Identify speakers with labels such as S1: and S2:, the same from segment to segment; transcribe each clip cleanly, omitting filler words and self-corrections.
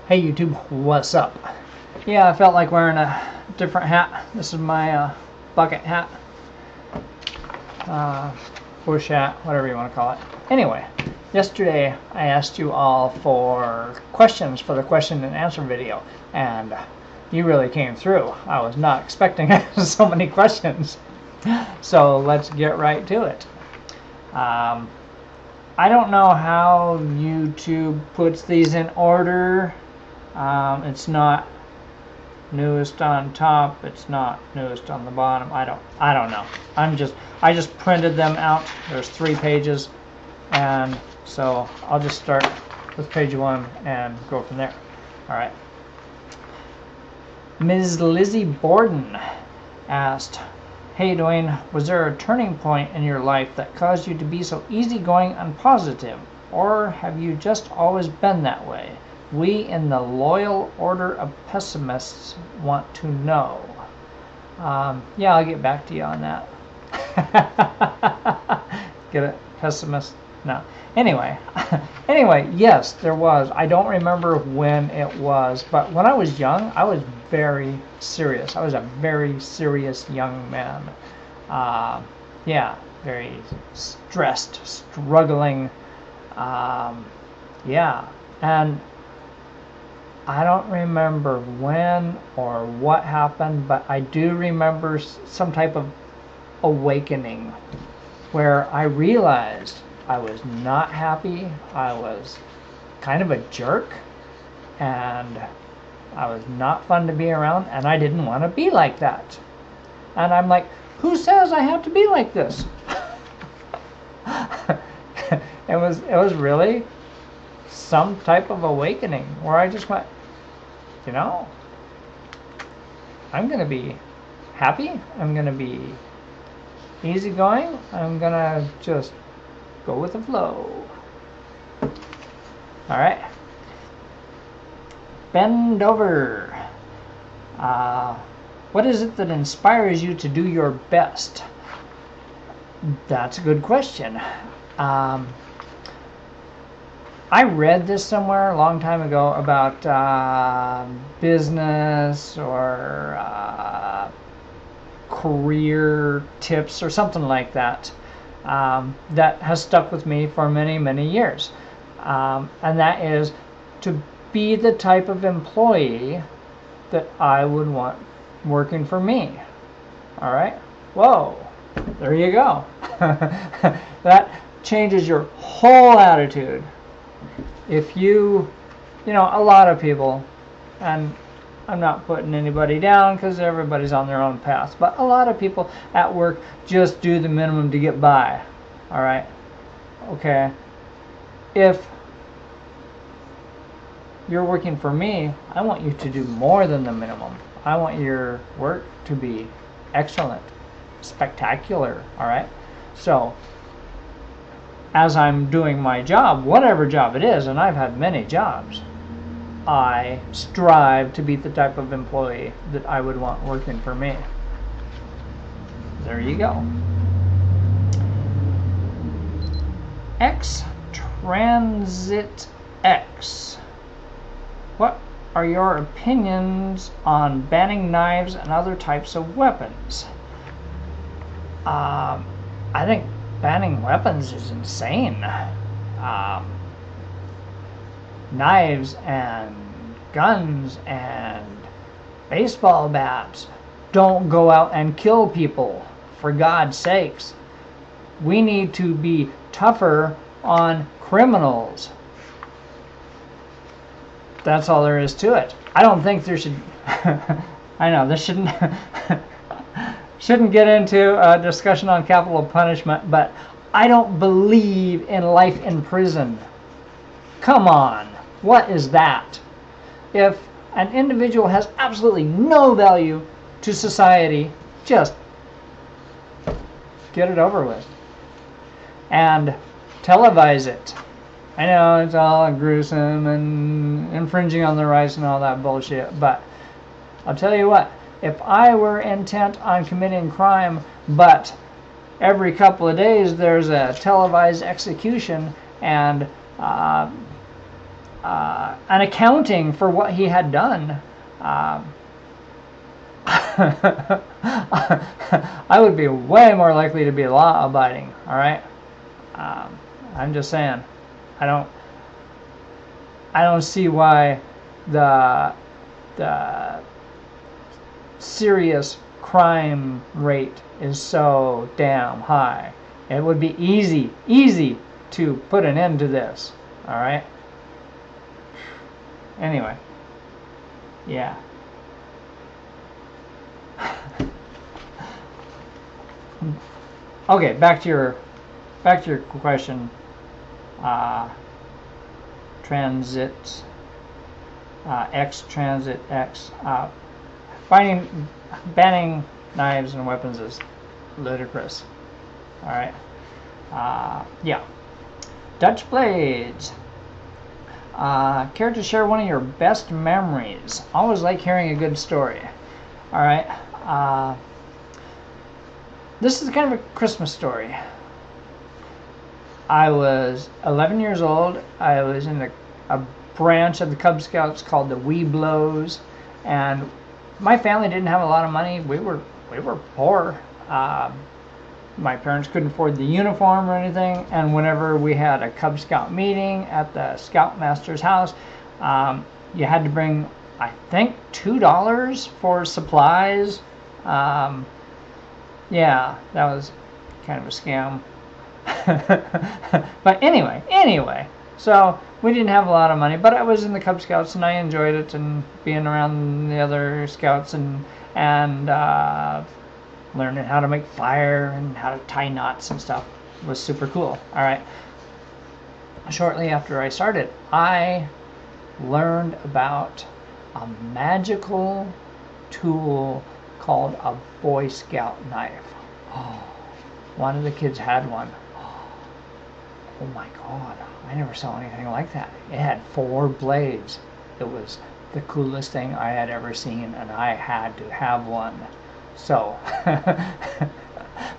S1: Hey YouTube, what's up? Yeah, I felt like wearing a different hat. This is my bucket hat. Bush hat, whatever you want to call it. Anyway, yesterday I asked you all for questions for the question and answer video, and you really came through. I was not expecting so many questions. So let's get right to it. I don't know how YouTube puts these in order. It's not newest on top, it's not newest on the bottom. I don't know. I just printed them out. There's 3 pages, and so I'll just start with page 1 and go from there. All right. Ms. Lizzie Borden asked, "Hey Duane, was there a turning point in your life that caused you to be so easygoing and positive, or have you just always been that way? We in the Loyal Order of Pessimists want to know." Yeah, I'll get back to you on that. Get it? Pessimist? No. Anyway, yes, there was. I don't remember when it was, but when I was young, I was very serious. I was a very serious young man. Yeah, very stressed, struggling. Yeah, and I don't remember when or what happened, but I do remember some type of awakening where I realized I was not happy. I was kind of a jerk, and I was not fun to be around, and I didn't want to be like that. And I'm like, who says I have to be like this? It was really some type of awakening where I just went, you know, I'm going to be happy. I'm going to be easygoing. I'm going to just go with the flow. All right. Bend over. What is it that inspires you to do your best? That's a good question. I read this somewhere a long time ago about business or career tips or something like that. That has stuck with me for many, many years. And that is to be the type of employee that I would want working for me. All right? Whoa, there you go. That changes your whole attitude. If you know, a lot of people, and I'm not putting anybody down because everybody's on their own path, but a lot of people at work just do the minimum to get by. All right? Okay. If you're working for me, I want you to do more than the minimum. I want your work to be excellent, spectacular. All right? So as I'm doing my job, whatever job it is, and I've had many jobs, I strive to be the type of employee that I would want working for me. There you go. X Transit X. What are your opinions on banning knives and other types of weapons? I think banning weapons is insane. Knives and guns and baseball bats don't go out and kill people, for God's sakes. We need to be tougher on criminals. That's all there is to it. I don't think there should I know this shouldn't get into a discussion on capital punishment, but I don't believe in life in prison. Come on, what is that? If an individual has absolutely no value to society, just get it over with and televise it. I know it's all gruesome and infringing on the rights and all that bullshit, but I'll tell you what, if I were intent on committing crime, but every couple of days there's a televised execution and an accounting for what he had done, I would be way more likely to be law abiding. All right, I'm just saying, I don't see why the serious crime rate is so damn high. It would be easy to put an end to this. All right. Anyway, yeah. Okay, back to your question. Transit X, transit X. Banning knives and weapons is ludicrous. All right. Yeah. Dutch Blades. Care to share one of your best memories? Always like hearing a good story. All right. This is kind of a Christmas story. I was 11 years old. I was in a branch of the Cub Scouts called the Weeblos, and my family didn't have a lot of money. We were poor. My parents couldn't afford the uniform or anything, and whenever we had a Cub Scout meeting at the Scoutmaster's house, you had to bring, I think, $2 for supplies. Yeah, that was kind of a scam. But anyway, so we didn't have a lot of money, but I was in the Cub Scouts and I enjoyed it, and being around the other Scouts and learning how to make fire and how to tie knots and stuff was super cool. All right. Shortly after I started, I learned about a magical tool called a Boy Scout knife. Oh, one of the kids had one. Oh my God, I never saw anything like that. It had 4 blades. It was the coolest thing I had ever seen, and I had to have one. So,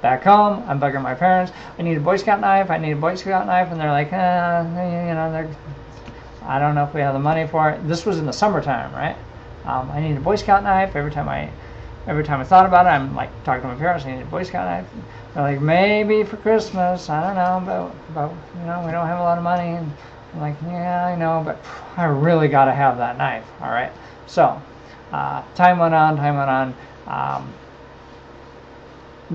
S1: back home, I'm bugging my parents. I need a Boy Scout knife. I need a Boy Scout knife, and they're like, I don't know if we have the money for it. This was in the summertime, right? I need a Boy Scout knife. Every time I thought about it, I'm like talking to my parents. I need a Boy Scout knife. They're like, maybe for Christmas. I don't know, but we don't have a lot of money. And I'm like, yeah, I know, but I really got to have that knife. All right. So, time went on.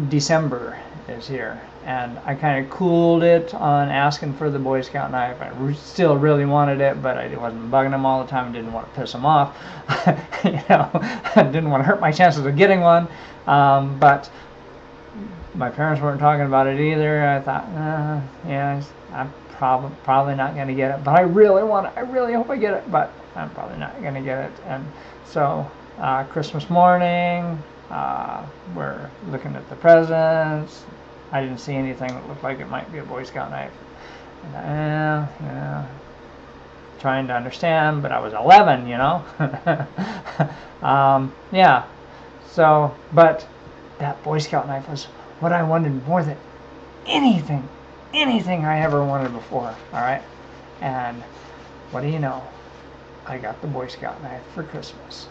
S1: December is here, and I kind of cooled it on asking for the Boy Scout knife. I still really wanted it, but I wasn't bugging them all the time. I didn't want to piss them off. I didn't want to hurt my chances of getting one. But my parents weren't talking about it either. I thought, yeah, I'm probably not going to get it, but I really want it. I really hope I get it, but I'm probably not going to get it. And so Christmas morning, we're looking at the presents. I didn't see anything that looked like it might be a Boy Scout knife. And, trying to understand, but I was 11, yeah. So, but that Boy Scout knife was what I wanted more than anything I ever wanted before. All right, and what do you know? I got the Boy Scout knife for Christmas.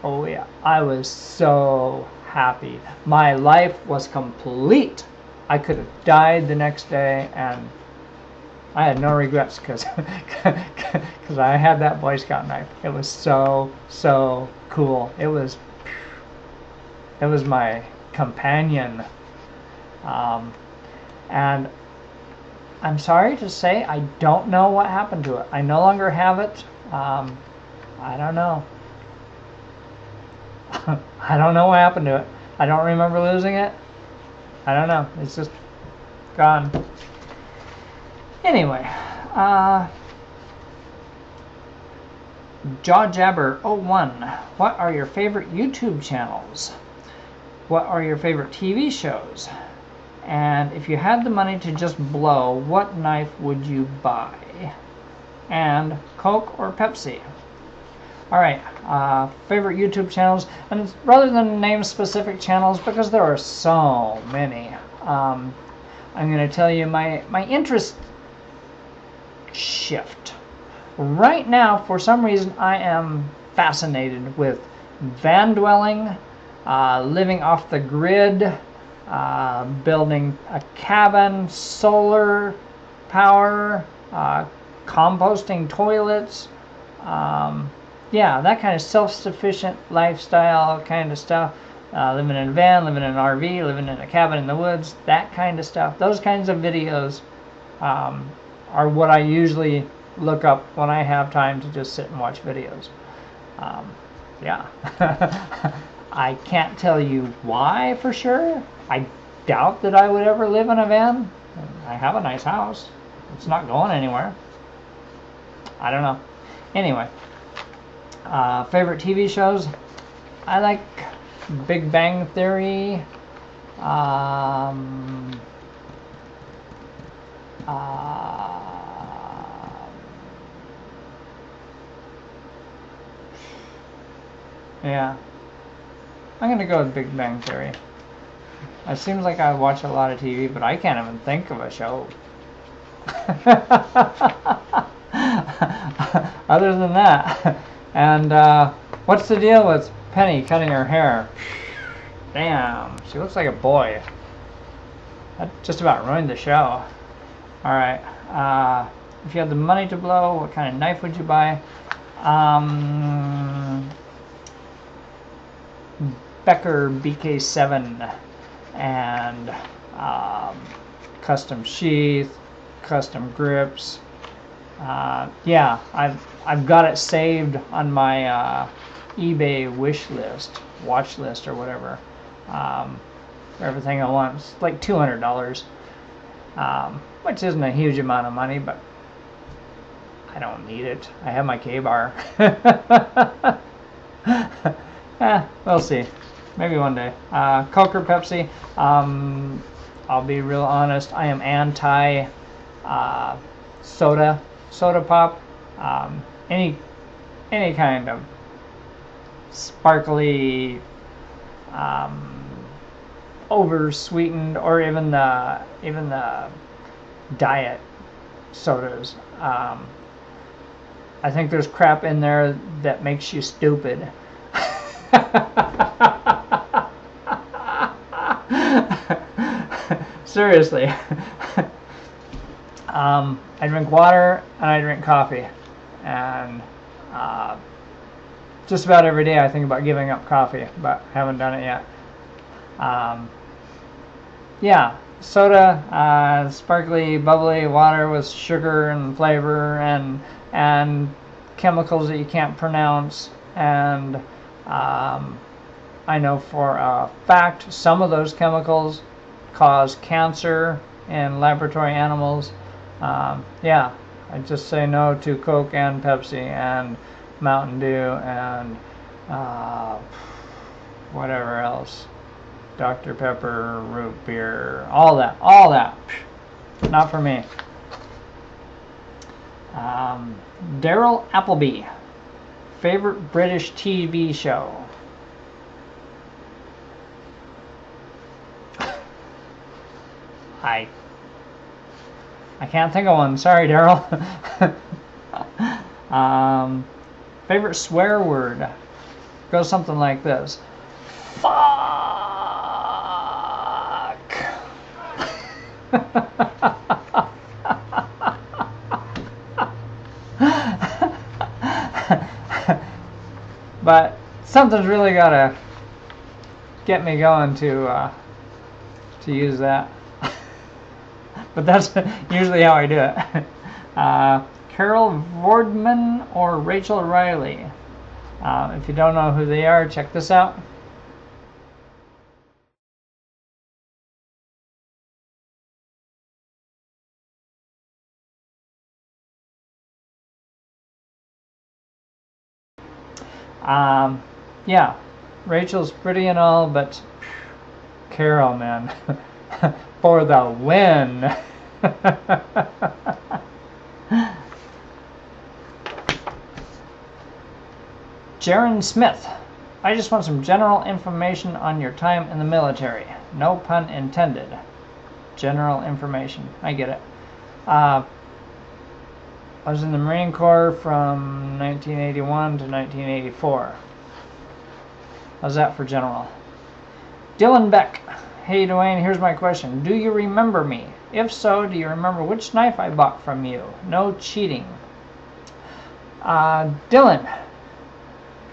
S1: Oh yeah, I was so happy. My life was complete. I could have died the next day, and I had no regrets because I had that Boy Scout knife. It was so cool. It was my companion, and I'm sorry to say I don't know what happened to it. I no longer have it. I don't know. I don't know what happened to it. I don't remember losing it. I don't know. It's just gone. Anyway, JawJabber01, what are your favorite YouTube channels? What are your favorite TV shows? And if you had the money to just blow, what knife would you buy? And Coke or Pepsi? Alright, favorite YouTube channels, and rather than name specific channels, because there are so many, I'm going to tell you my interest shift. right now, for some reason, I am fascinated with van dwelling, living off the grid, building a cabin, solar power, composting toilets, yeah, that kind of self-sufficient lifestyle kind of stuff. Living in a van, living in an RV, living in a cabin in the woods, that kind of stuff. Those kinds of videos are what I usually look up when I have time to just sit and watch videos. Yeah. I can't tell you why for sure. I doubt that I would ever live in a van. I have a nice house. It's not going anywhere. I don't know. Anyway, favorite TV shows? I like Big Bang Theory. Yeah, I'm gonna go with Big Bang Theory. It seems like I watch a lot of TV, but I can't even think of a show. Other than that. And what's the deal with Penny cutting her hair? Damn, she looks like a boy. That just about ruined the show. Alright, if you had the money to blow, what kind of knife would you buy? Becker BK7 and custom sheath, custom grips. Yeah, I've got it saved on my eBay wish list, watch list or whatever. For everything I want. It's like $200, which isn't a huge amount of money, but I don't need it. I have my K-bar. We'll see. Maybe one day. Coke or Pepsi? I'll be real honest. I am anti soda pop. Any kind of sparkly, over sweetened, or even the diet sodas. I think there's crap in there that makes you stupid. Seriously. I drink water and I drink coffee, and just about every day I think about giving up coffee, but haven't done it yet. Yeah, soda, sparkly, bubbly water with sugar and flavor and chemicals that you can't pronounce, and I know for a fact some of those chemicals cause cancer in laboratory animals. Yeah, I just say no to Coke and Pepsi and Mountain Dew and whatever else. Dr. Pepper, root beer, all that. Not for me. Daryl Appleby, favorite British TV show? I can't think of one. Sorry, Daryl. Favorite swear word? Goes something like this. Fuck. But something's really gotta get me going to use that. But that's usually how I do it. Carol Vordman or Rachel Riley? If you don't know who they are, check this out. Yeah, Rachel's pretty and all, but Carol, man, for the win. Jaron Smith, I just want some general information on your time in the military. No pun intended. General information. I get it. I was in the Marine Corps from 1981 to 1984. How's that for general? Dylan Beck. Hey Duane, here's my question. Do you remember me? If so, do you remember which knife I bought from you? No cheating. Dylan.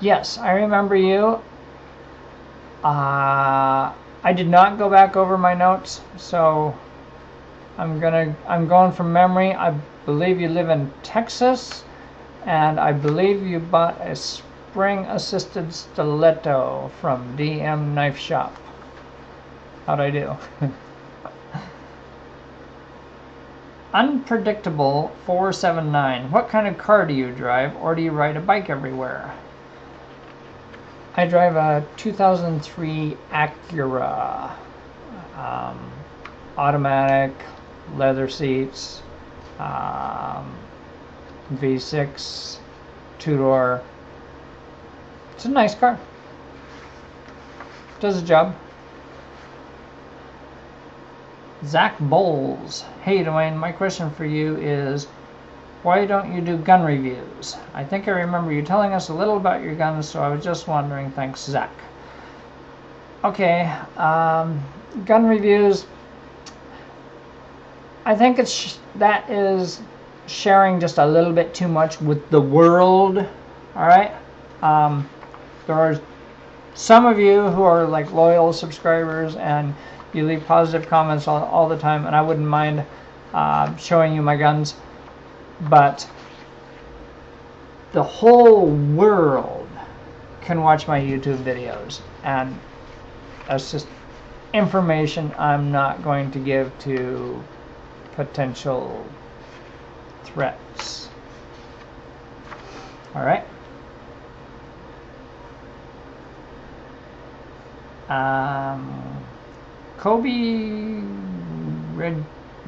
S1: Yes, I remember you. I did not go back over my notes, so I'm going from memory. I believe you live in Texas, and I believe you bought a spring-assisted stiletto from DM Knife Shop. How'd I do? Unpredictable 479. What kind of car do you drive, or do you ride a bike everywhere? I drive a 2003 Acura, automatic, leather seats, V6, two-door. It's a nice car. Does the job. Zach Bowles. Hey Duane, my question for you is, why don't you do gun reviews? I think I remember you telling us a little about your guns, so I was just wondering. Thanks, Zach. Okay, gun reviews. I think that is sharing just a little bit too much with the world. All right. There are some of you who are like loyal subscribers and you leave positive comments all the time, and I wouldn't mind showing you my guns, but the whole world can watch my YouTube videos, and that's just information I'm not going to give to potential threats. All right. Kobe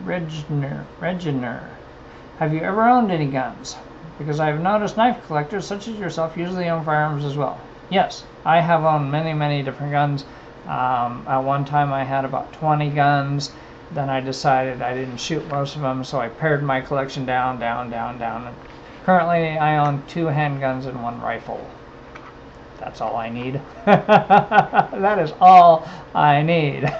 S1: Reginer. Have you ever owned any guns? Because I've noticed knife collectors such as yourself usually own firearms as well. Yes, I have owned many different guns. At one time I had about 20 guns. Then I decided I didn't shoot most of them, so I pared my collection down. Currently I own 2 handguns and 1 rifle. That's all I need. That is all I need.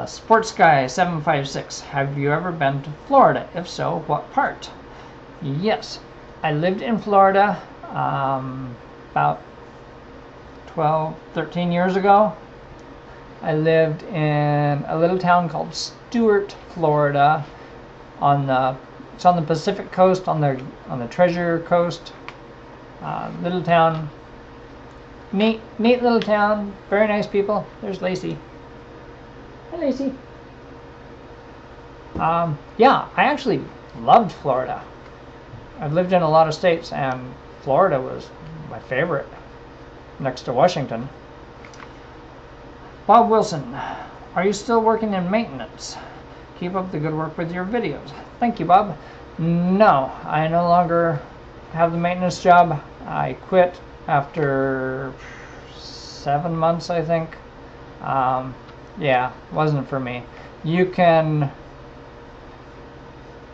S1: Sports Guy 756. Have you ever been to Florida? If so, what part? Yes, I lived in Florida about 13 years ago. I lived in a little town called Stuart, Florida. It's on the Pacific coast, on the Treasure Coast. Little town, neat little town. Very nice people. There's Lacey. Hi, Lacey. Yeah, I actually loved Florida. I've lived in a lot of states, and Florida was my favorite, next to Washington. Bob Wilson, are you still working in maintenance? Keep up the good work with your videos. Thank you, Bob. No, I no longer have the maintenance job. I quit after 7 months, I think. Yeah, wasn't for me. You can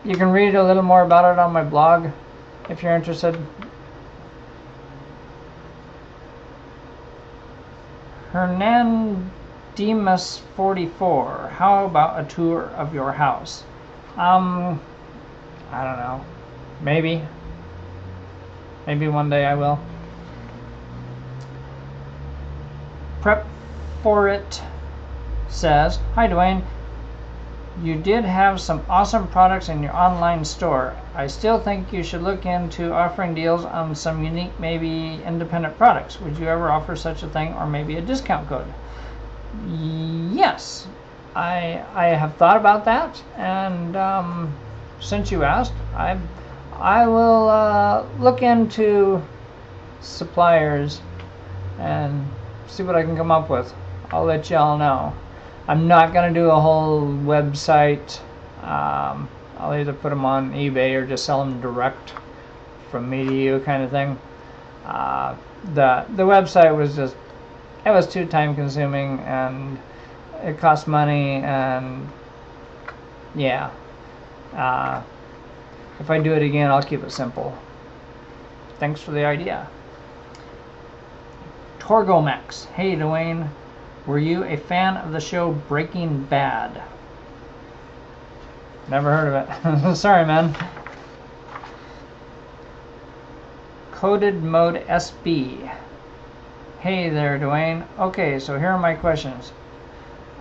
S1: read a little more about it on my blog if you're interested. Hernan Demas 44. How about a tour of your house? I don't know. Maybe one day I will. Prep for It says, hi Duane, you did have some awesome products in your online store. I still think you should look into offering deals on some unique, maybe independent products. Would you ever offer such a thing, or maybe a discount code? Yes, I have thought about that, and since you asked, I will look into suppliers and see what I can come up with. I'll let y'all know. I'm not going to do a whole website. I'll either put them on eBay or just sell them direct from me to you kind of thing. The website was just, it was too time consuming and it cost money, and yeah, If I do it again, I'll keep it simple. Thanks for the idea. Torgomax. Hey, Duane. Were you a fan of the show Breaking Bad? Never heard of it. Sorry, man. Coded Mode SB. Hey there, Duane. Okay, so here are my questions.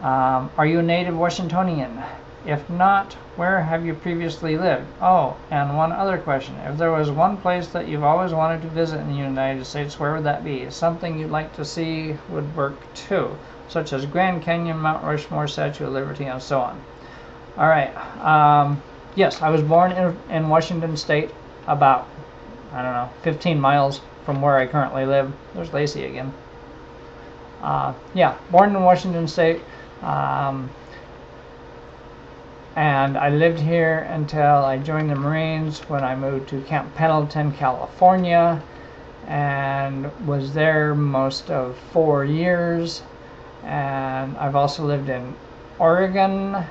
S1: Are you a native Washingtonian? If not, where have you previously lived? Oh, and one other question. If there was one place that you've always wanted to visit in the United States, where would that be? Something you'd like to see would work too, such as Grand Canyon, Mount Rushmore, Statue of Liberty, and so on. All right. Yes, I was born in Washington State, about, I don't know, 15 miles from where I currently live. There's Lacey again. Yeah, born in Washington State. And I lived here until I joined the Marines when I moved to Camp Pendleton, California, and was there most of 4 years. And I've also lived in Oregon,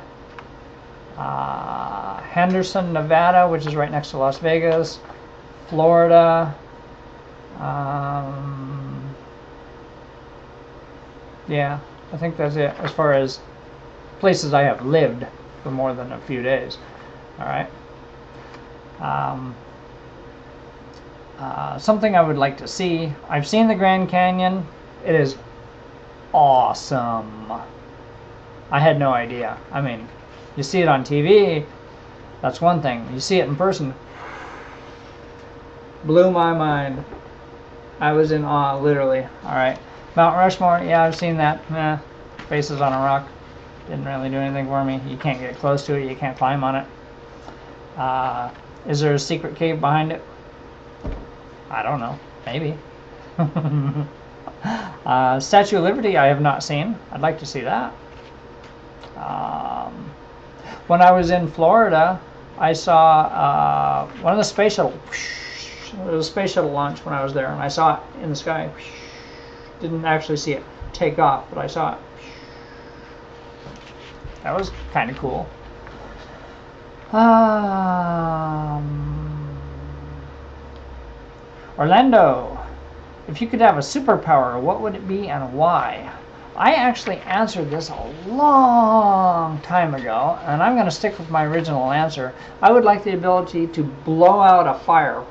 S1: Henderson, Nevada, which is right next to Las Vegas, Florida, yeah, I think that's it as far as places I have lived for more than a few days. All right. Something I would like to see. I've seen the Grand Canyon. It is awesome. I had no idea. I mean, you see it on TV, that's one thing. You see it in person, blew my mind. I was in awe, literally. All right. Mount Rushmore, yeah, I've seen that. Faces on a rock. Didn't really do anything for me. You can't get close to it. You can't climb on it. Is there a secret cave behind it? I don't know. Maybe. Statue of Liberty I have not seen. I'd like to see that. When I was in Florida, I saw one of the space shuttle. There was a space shuttle launch when I was there, and I saw it in the sky. Didn't actually see it take off, but I saw it. That was kind of cool. Orlando, if you could have a superpower, what would it be and why? I actually answered this a long time ago, and I'm going to stick with my original answer. I would like the ability to blow out a fire.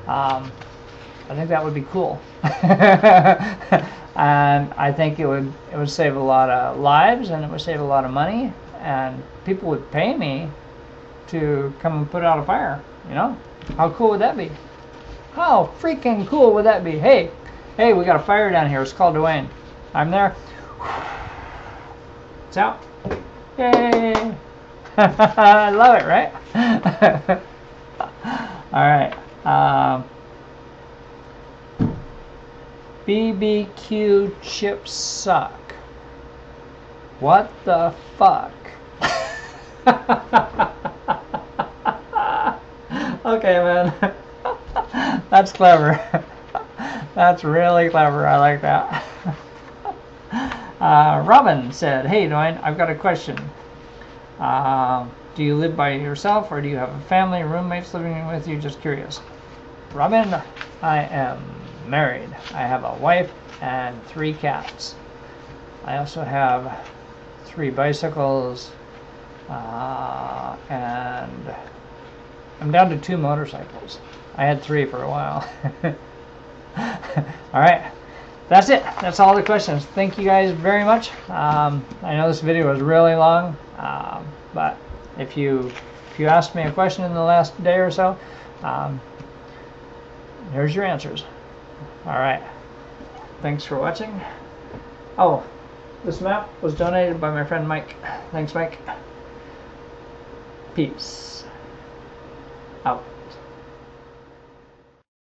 S1: I think that would be cool. And I think it would save a lot of lives, and it would save a lot of money, and people would pay me to come and put out a fire. You know, how cool would that be? How freaking cool would that be? Hey, we got a fire down here. It's called Duane. I'm there. It's out. Yay! I love it, right? All right. BBQ chips suck. What the fuck? Okay, man. That's clever. That's really clever. I like that. Robin said, hey, Duane, I've got a question. Do you live by yourself, or do you have a family, roommates living with you? Just curious. Robin, I am married. I have a wife and 3 cats. I also have 3 bicycles, and I'm down to 2 motorcycles. I had 3 for a while. All right, that's it. That's all the questions. Thank you guys very much. I know this video was really long, but if you asked me a question in the last day or so, here's your answers. All right. Thanks for watching. Oh, this map was donated by my friend Mike. Thanks, Mike. Peace out.